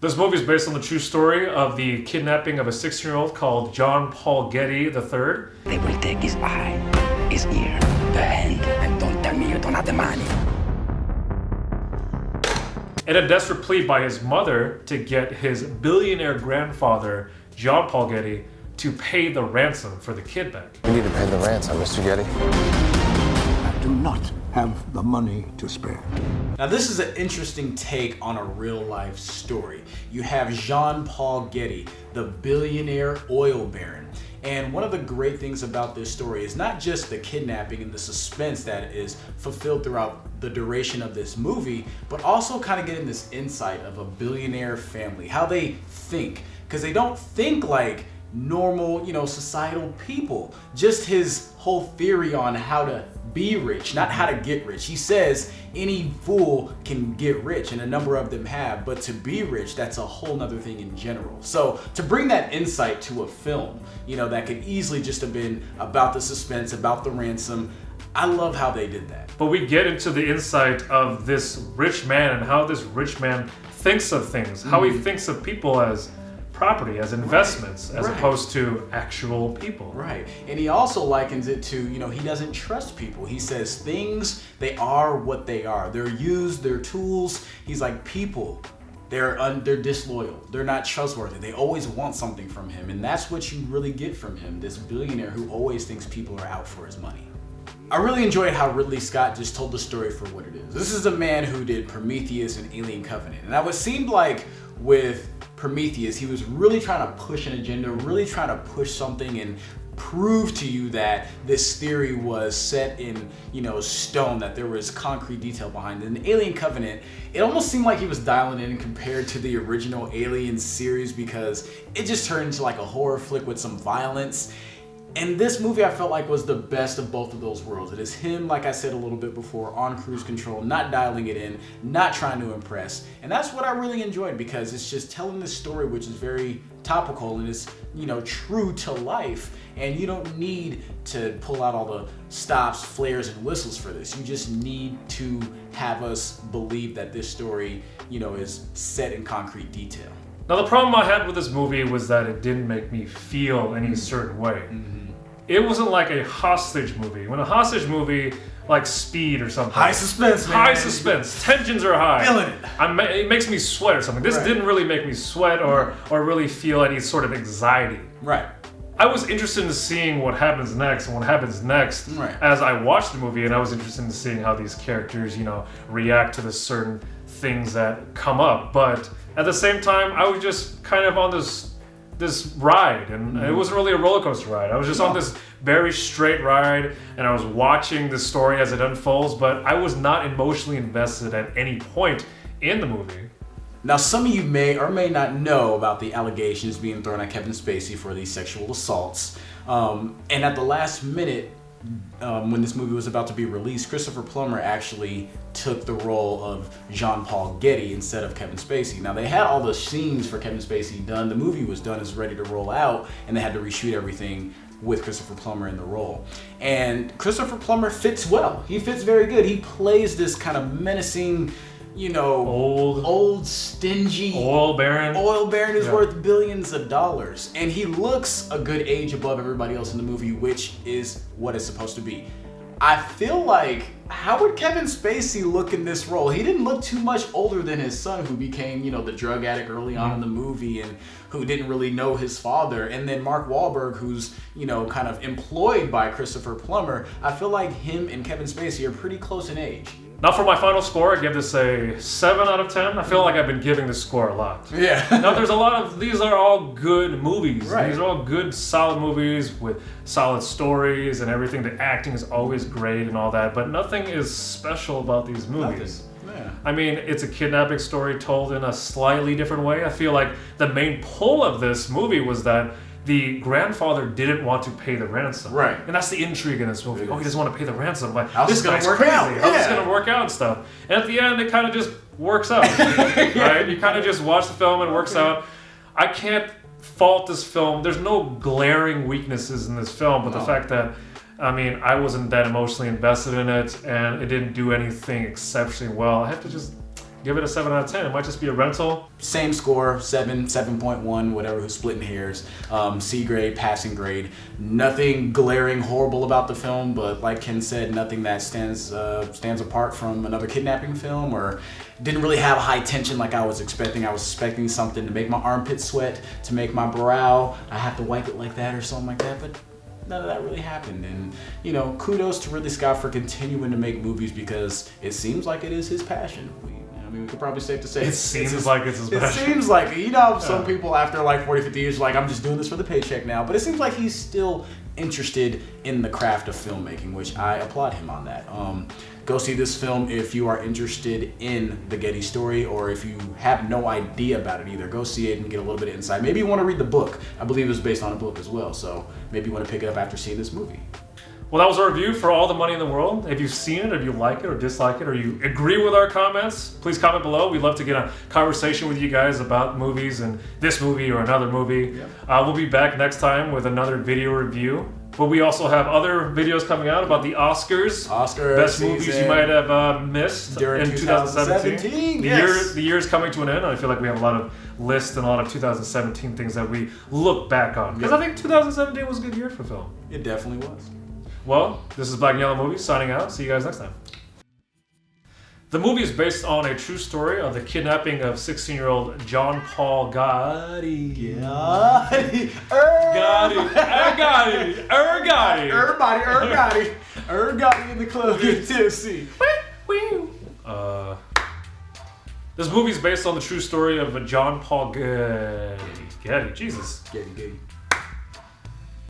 This movie is based on the true story of the kidnapping of a 16-year-old called John Paul Getty III. They will take his eye, his ear, the hand, and don't tell me you don't have the money. In a desperate plea by his mother to get his billionaire grandfather, John Paul Getty, to pay the ransom for the kid back. You need to pay the ransom, Mr. Getty. I do not have the money to spare. Now this is an interesting take on a real life story. You have Jean Paul Getty, the billionaire oil baron. And one of the great things about this story is not just the kidnapping and the suspense that is fulfilled throughout the duration of this movie, but also kind of getting this insight of a billionaire family, how they think. Because they don't think like normal, societal people. Just his whole theory on how to be rich, not how to get rich. He says any fool can get rich, and a number of them have, but to be rich, that's a whole nother thing in general. So to bring that insight to a film, that could easily just have been about the suspense, about the ransom, I love how they did that. But we get into the insight of this rich man and how this rich man thinks of things, how he thinks of people as property, as investments, as opposed to actual people. Right. And he also likens it to, he doesn't trust people. He says things, they are what they are. They're used, they're tools. He's like, people, they're disloyal. They're not trustworthy. They always want something from him. And that's what you really get from him, this billionaire who always thinks people are out for his money. I really enjoyed how Ridley Scott just told the story for what it is. This is a man who did Prometheus and Alien Covenant. And now it seemed like with Prometheus, he was really trying to push an agenda, really trying to push something and prove to you that this theory was set in, stone, that there was concrete detail behind it. In Alien Covenant, it almost seemed like he was dialing in compared to the original Alien series because it just turned into like a horror flick with some violence. And this movie I felt like was the best of both of those worlds. It is him, like I said a little bit before, on cruise control, not dialing it in, not trying to impress. And that's what I really enjoyed because it's just telling this story which is very topical and is, true to life. And you don't need to pull out all the stops, flares, and whistles for this. You just need to have us believe that this story, is set in concrete detail. Now the problem I had with this movie was that it didn't make me feel any certain way. It wasn't like a hostage movie. When a hostage movie, like Speed or something. High suspense, man. High suspense. Tensions are high. Feeling it. It makes me sweat or something. This didn't really make me sweat or really feel any sort of anxiety. Right. I was interested in seeing what happens next and what happens next as I watched the movie, and I was interested in seeing how these characters, react to the certain things that come up. But at the same time, I was just kind of on this ride, and it wasn't really a roller coaster ride. I was just on this very straight ride, and I was watching the story as it unfolds, but I was not emotionally invested at any point in the movie. Now, some of you may or may not know about the allegations being thrown at Kevin Spacey for these sexual assaults. And at the last minute, when this movie was about to be released, Christopher Plummer actually took the role of Jean Paul Getty instead of Kevin Spacey. Now, they had all the scenes for Kevin Spacey done. The movie was done, is ready to roll out, and they had to reshoot everything with Christopher Plummer in the role. And Christopher Plummer fits well. He fits very good. He plays this kind of menacing, old, stingy oil baron. Oil baron is worth billions of dollars. And he looks a good age above everybody else in the movie, which is what it's supposed to be. I feel like, how would Kevin Spacey look in this role? He didn't look too much older than his son, who became, the drug addict early on in the movie and who didn't really know his father. And then Mark Wahlberg, who's, kind of employed by Christopher Plummer. I feel like him and Kevin Spacey are pretty close in age. Now for my final score, I give this a 7 out of 10. I feel like I've been giving this score a lot. Yeah. Now there's a lot of, these are all good movies. Right. These are all good, solid movies with solid stories and everything. The acting is always great and all that, but nothing is special about these movies. Yeah. I mean, it's a kidnapping story told in a slightly different way. I feel like the main pull of this movie was that the grandfather didn't want to pay the ransom. Right. And that's the intrigue in this movie. Oh, he doesn't want to pay the ransom. Like, How's this this gonna guy's work crazy. out? How's this Yeah. going to work out and stuff? And at the end, it kind of just works out. Right? You kind of just watch the film and it works out. I can't fault this film. There's no glaring weaknesses in this film, but the fact that, I wasn't that emotionally invested in it and it didn't do anything exceptionally well. I have to just give it a 7 out of 10. It might just be a rental. Same score, 7.1, whatever, who's splitting hairs. C grade, passing grade. Nothing glaring horrible about the film, but like Ken said, nothing that stands apart from another kidnapping film, or didn't really have high tension like I was expecting. I was expecting something to make my armpits sweat, to make my brow, I have to wipe it like that or something like that, but none of that really happened. And, you know, kudos to Ridley Scott for continuing to make movies, because it seems like it is his passion. We could probably safe to say it seems like it's his passion. It seems like, you know, some people after like 40, 50 years are like, I'm just doing this for the paycheck now. But it seems like he's still interested in the craft of filmmaking, which I applaud him on that. Go see this film if you are interested in the Getty story, or if you have no idea about it either. Go see it and get a little bit of insight. Maybe you want to read the book. I believe it was based on a book as well, so maybe you want to pick it up after seeing this movie. Well, that was our review for All the Money in the World. If you've seen it, if you like it or dislike it, or you agree with our comments, please comment below. We'd love to get a conversation with you guys about movies and this movie or another movie. Yep. We'll be back next time with another video review. But we also have other videos coming out about the Oscars. Best movies you might have missed during in 2017. Yes. The year is coming to an end. I feel like we have a lot of lists and a lot of 2017 things that we look back on. Because I think 2017 was a good year for film. It definitely was. Well, this is Black and Yellow Movies signing out. See you guys next time. The movie is based on a true story of the kidnapping of 16-year-old John Paul Gotti. Gotti in the club in Tennessee. This movie is based on the true story of John Paul Getty. Jesus. Getty.